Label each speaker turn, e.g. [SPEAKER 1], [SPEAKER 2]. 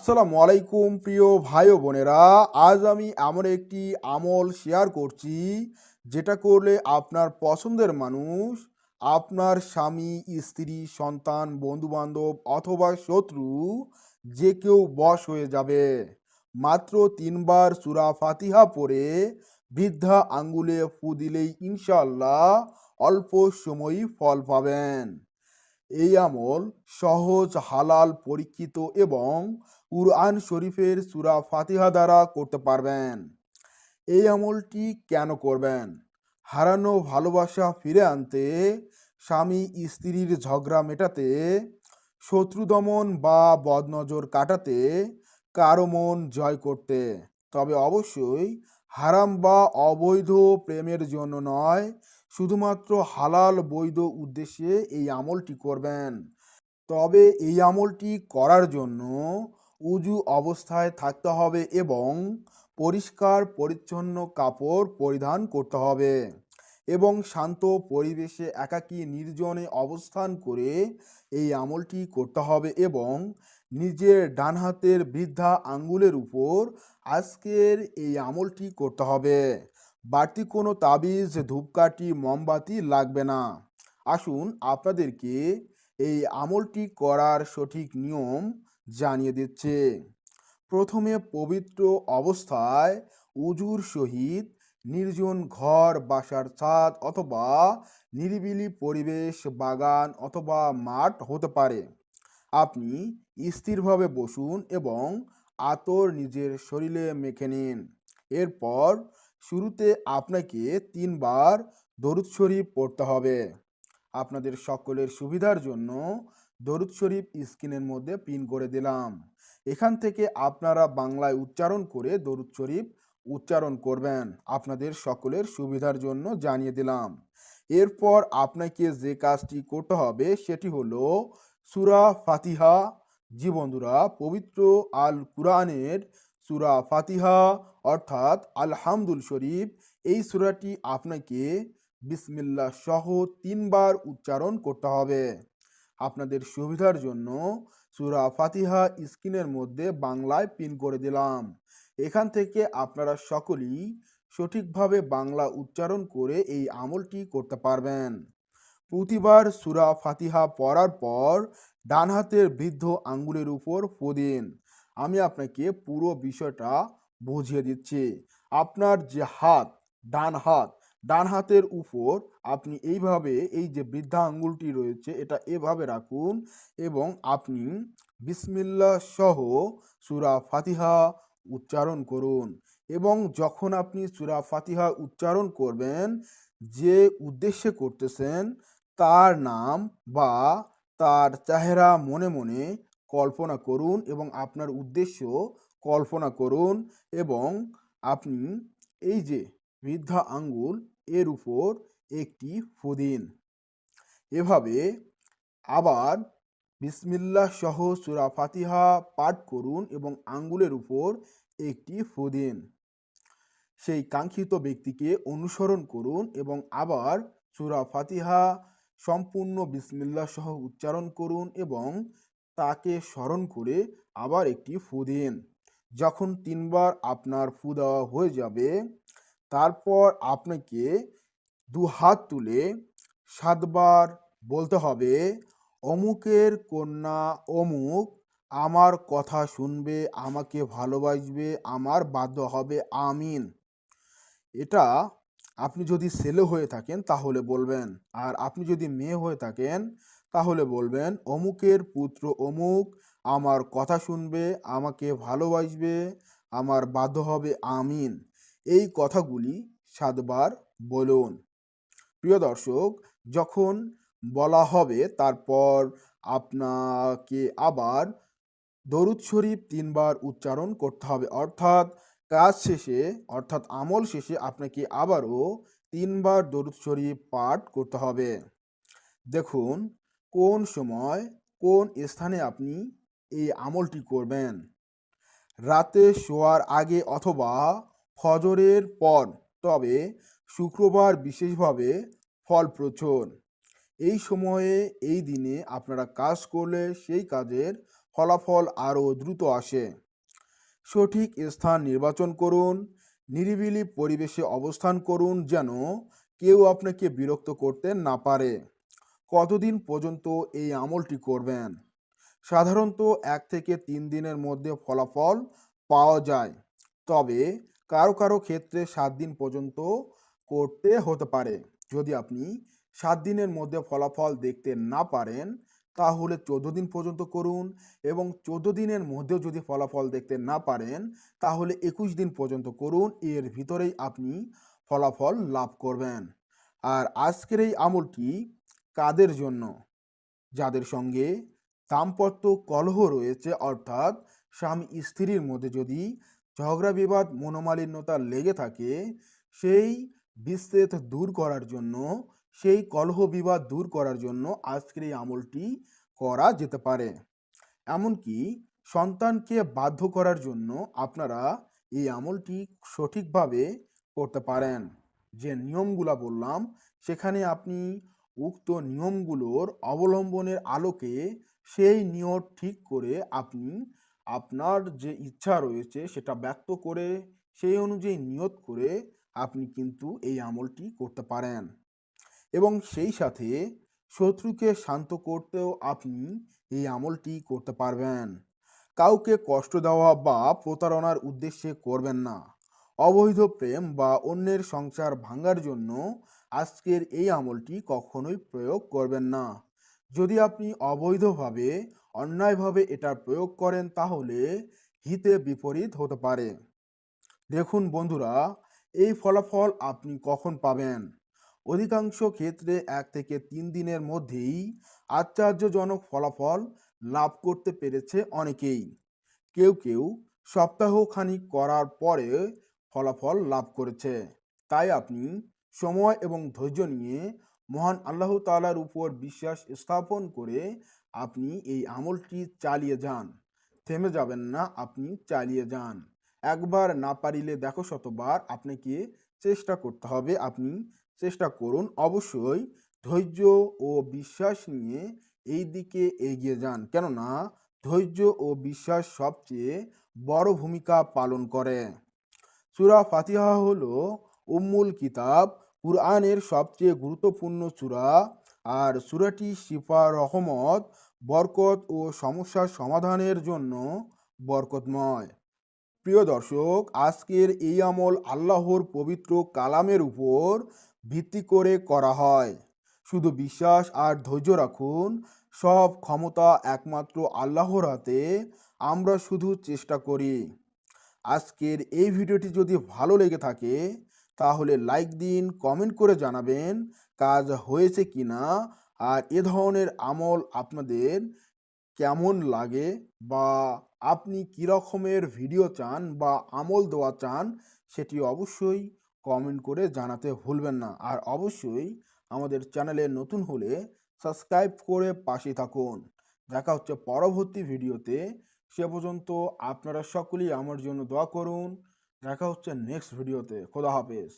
[SPEAKER 1] আসসালামু আলাইকুম প্রিয় ভাই ও বোনেরা। আজ আমি এমন একটি আমল শেয়ার করছি যেটা করলে আপনার পছন্দের মানুষ, আপনার স্বামী, স্ত্রী, সন্তান, বন্ধুবান্ধব অথবা শত্রু যে কেউ বশ হয়ে যাবে। মাত্র ৩ বার সূরা ফাতিহা পড়ে বৃদ্ধা আঙ্গুলে ফু দিলেই ইনশাআল্লাহ অল্প সময়ই ফল পাবেন। এই আমল সহজ, হালাল, পরীক্ষিত এবং কুরআন শরীফের সূরা ফাতিহা দ্বারা করতে পারবেন। এই আমলটি কেন করবেন? হারানো ভালোবাসা ফিরে আনতে, স্বামী স্ত্রীর ঝগড়া মেটাতে, শত্রু দমন বা বদনজর কাটাতে, কারো মন জয় করতে। তবে অবশ্যই হারাম বা অবৈধ প্রেমের জন্য নয়, শুধুমাত্র হালাল বৈধ উদ্দেশ্যে এই আমলটি করবেন। তবে এই আমলটি করার জন্য উজু অবস্থায় থাকতে হবে এবং পরিষ্কার পরিচ্ছন্ন কাপড় পরিধান করতে হবে এবং শান্ত পরিবেশে একাকী নির্জনে অবস্থান করে এই আমলটি করতে হবে এবং নিজের ডান হাতের বৃদ্ধা আঙ্গুলের উপর আজকের এই আমলটি করতে হবে। বাড়তি কোনো তাবিজ, ধূপকাঠি, মোমবাতি লাগবে না। আসুন আপনাদেরকে এই আমলটি করার সঠিক নিয়ম জানিয়ে দিচ্ছে। প্রথমে পবিত্র অবস্থায় উজুর সহিত নির্জন ঘর, বাসার ছাদ অথবা নিরিবিলি পরিবেশ, বাগান অথবা মাঠ হতে পারে। আপনি স্থিরভাবে বসুন এবং আতর নিজের শরীরে মেখে নিন। এরপর শুরুতে আপনাকে ৩ বার দরুদ শরীফ পড়তে হবে। আপনাদের সকলের সুবিধার জন্য দরুদ শরীফ স্ক্রিনের মধ্যে পিন করে দিলাম। এখান থেকে আপনারা বাংলায় উচ্চারণ করে দরুদ শরীফ উচ্চারণ করবেন। আপনাদের সকলের সুবিধার জন্য জানিয়ে দিলাম। এরপর আপনাকে যে কাজটি করতে হবে সেটি হলো সূরা ফাতিহা। জি বন্ধুরা, পবিত্র আল কুরআনের সূরা ফাতিহা অর্থাৎ আলহামদুল শরীফ, এই সূরাটি আপনাকে বিসমিল্লাহ সহ ৩ বার উচ্চারণ করতে হবে। আপনাদের সুবিধার জন্য সূরা ফাতিহা স্ক্রিনের মধ্যে বাংলায় পিন করে দিলাম। এখান থেকে আপনারা সকলেই সঠিকভাবে বাংলা উচ্চারণ করে এই আমলটি করতে পারবেন। প্রতিবার সূরা ফাতিহা পড়ার পর ডান হাতের বৃদ্ধ আঙ্গুলের উপর ফু দিন। আমি আপনাকে পুরো বিষয়টা বুঝিয়ে দিচ্ছি। আপনার যে হাত, ডান হাত, ডান হাতের উপর আপনি এইভাবে এই যে বৃদ্ধা আঙ্গুলটি রয়েছে এটা এভাবে রাখুন এবং আপনি বিসমিল্লাহ সহ সূরা ফাতিহা উচ্চারণ করুন এবং যখন আপনি সূরা ফাতিহা উচ্চারণ করবেন, যে উদ্দেশ্যে করতেছেন তার নাম বা তার চেহারা মনে মনে কল্পনা করুন এবং আপনার উদ্দেশ্য কল্পনা করুন এবং আপনি এই যে বৃদ্ধা আঙ্গুল এর উপর একটি ফু দিন। এভাবে আবার বিসমিল্লাহ সহ সূরা ফাতিহা পাঠ করুন এবং আঙ্গুলের উপর একটি ফু দিন। সেই কাঙ্ক্ষিত ব্যক্তিকে অনুসরণ করুন এবং আবার সূরা ফাতিহা সম্পূর্ণ বিসমিল্লাহ সহ উচ্চারণ করুন এবং তাকে স্মরণ করে আবার একটি ফু দিন। যখন ৩ বার আপনার ফু দেওয়া হয়ে যাবে, তারপর আপনাকে দুহাত তুলে ৭ বার বলতে হবে, অমুকের কন্যা অমুক আমার কথা শুনবে, আমাকে ভালোবাসবে, আমার বাধ্য হবে, আমিন। এটা আপনি যদি ছেলে হয়ে থাকেন তাহলে বলবেন, আর আপনি যদি মেয়ে হয়ে থাকেন তাহলে বলবেন, অমুকের পুত্র অমুক আমার কথা শুনবে, আমাকে ভালোবাসবে, আমার বাধ্য হবে, আমিন। এই কথাগুলি ৭ বার বলুন। প্রিয় দর্শক, যখন বলা হবে তারপর আপনাকে আবার দরুদ শরীফ ৩ বার উচ্চারণ করতে হবে। অর্থাৎ কাজ শেষে, অর্থাৎ আমল শেষে আপনাকে আবারও ৩ বার দরুদ শরীফ পাঠ করতে হবে। দেখুন কোন সময়, কোন স্থানে আপনি এই আমলটি করবেন। রাতে শোয়ার আগে অথবা ফজরের পর, তবে শুক্রবার বিশেষভাবে ফলপ্রসূ। এই সময়ে, এই দিনে আপনারা কাজ করলে সেই কাজের ফলাফল আরও দ্রুত আসে। সঠিক স্থান নির্বাচন করুন, নিরিবিলি পরিবেশে অবস্থান করুন যেন কেউ আপনাকে বিরক্ত করতে না পারে। কতদিন পর্যন্ত এই আমলটি করবেন? সাধারণত 1 থেকে 3 দিনের মধ্যে ফলাফল পাওয়া যায়, তবে কারো কারো ক্ষেত্রে 7 দিন পর্যন্ত করতে হতে পারে। যদি আপনি 7 দিনের মধ্যে ফলাফল দেখতে না পারেন তাহলে 14 দিন পর্যন্ত করুন, এবং 14 দিনের মধ্যেও যদি ফলাফল দেখতে না পারেন তাহলে 21 দিন পর্যন্ত করুন। এর ভিতরেই আপনি ফলাফল লাভ করবেন। আর আজকের এই আমলটি কাদের জন্য? যাদের সঙ্গে দাম্পত্য কলহ রয়েছে, অর্থাৎ স্বামী স্ত্রীর মধ্যে যদি ঝগড়া বিবাদ মনোমালিন্যতা লেগে থাকে, সেই বিচ্ছেদ দূর করার জন্য, সেই কলহ বিবাদ দূর করার জন্য আজকের এই আমলটি করা যেতে পারে। এমনকি সন্তানকে বাধ্য করার জন্য আপনারা এই আমলটি সঠিকভাবে করতে পারেন। যে নিয়মগুলা বললাম সেখানে আপনি উক্ত নিয়মগুলোর অবলম্বনের আলোকে সেই নিয়ম ঠিক করে আপনি আপনার যে ইচ্ছা রয়েছে সেটা ব্যক্ত করে সেই অনুযায়ী নিয়ত করে আপনি কিন্তু এই আমলটি করতে পারেন। এবং সেই সাথে শত্রুকে শান্ত করতেও আপনি এই আমলটি করতে পারবেন। কাউকে কষ্ট দেওয়া বা প্রতারণার উদ্দেশ্যে করবেন না। অবৈধ প্রেম বা অন্যের সংসার ভাঙার জন্য আজকের এই আমলটি কখনোই প্রয়োগ করবেন না। যদি আপনি অবৈধভাবে, অন্যায়ভাবে এটার প্রয়োগ করেন তাহলে হিতে বিপরীত হতে পারে। দেখুন বন্ধুরা, এই ফলাফল আপনি কখন পাবেন? অধিকাংশ ক্ষেত্রে 1 থেকে 3 দিনের মধ্যেই আশ্চর্যজনক ফলাফল লাভ করতে পেরেছে অনেকেই। কেউ কেউ সপ্তাহখানিক করার পরে ফলাফল লাভ করেছে। তাই আপনি সময় এবং ধৈর্য নিয়ে মহান আল্লাহ তাআলার উপর বিশ্বাস স্থাপন করে আপনি এই আমলটি চালিয়ে যান। থেমে যাবেন না, আপনি চালিয়ে যান। একবার না পারিলে দেখো শতবার, আপনাকে চেষ্টা করতে হবে। আপনি চেষ্টা করুন, অবশ্যই ধৈর্য ও বিশ্বাস নিয়ে এই দিকে এগিয়ে যান, কেননা ধৈর্য ও বিশ্বাস সবচেয়ে বড় ভূমিকা পালন করে। সূরা ফাতিহা হলো উম্মুল কিতাব, কুরআনের সবচেয়ে গুরুত্বপূর্ণ সূরা। আর সূরাটি শিফা, রহমত, বরকত ও সমস্যার সমাধানের জন্য বরকতময়। প্রিয় দর্শক, আজকের এই আমল আল্লাহর পবিত্র কালামের উপর ভিত্তি করে করা হয়। শুধু বিশ্বাস আর ধৈর্য রাখুন। সব ক্ষমতা একমাত্র আল্লাহর হাতে। আমরা শুধু চেষ্টা করি। আজকের এই ভিডিওটি যদি ভালো লেগে থাকে তাহলে লাইক দিন, কমেন্ট করে জানাবেন কাজ হয়েছে কিনা, আর এ ধরনের আমল আপনাদের কেমন লাগে, বা আপনি কী রকমের ভিডিও চান বা আমল দেওয়া চান সেটি অবশ্যই কমেন্ট করে জানাতে ভুলবেন না। আর অবশ্যই আমাদের চ্যানেলে নতুন হলে সাবস্ক্রাইব করে পাশে থাকুন। দেখা হচ্ছে পরবর্তী ভিডিওতে। সে পর্যন্ত আপনারা সকলেই আমার জন্য দোয়া করুন। দেখা হচ্ছে নেক্সট ভিডিওতে। খোদা হাফেজ।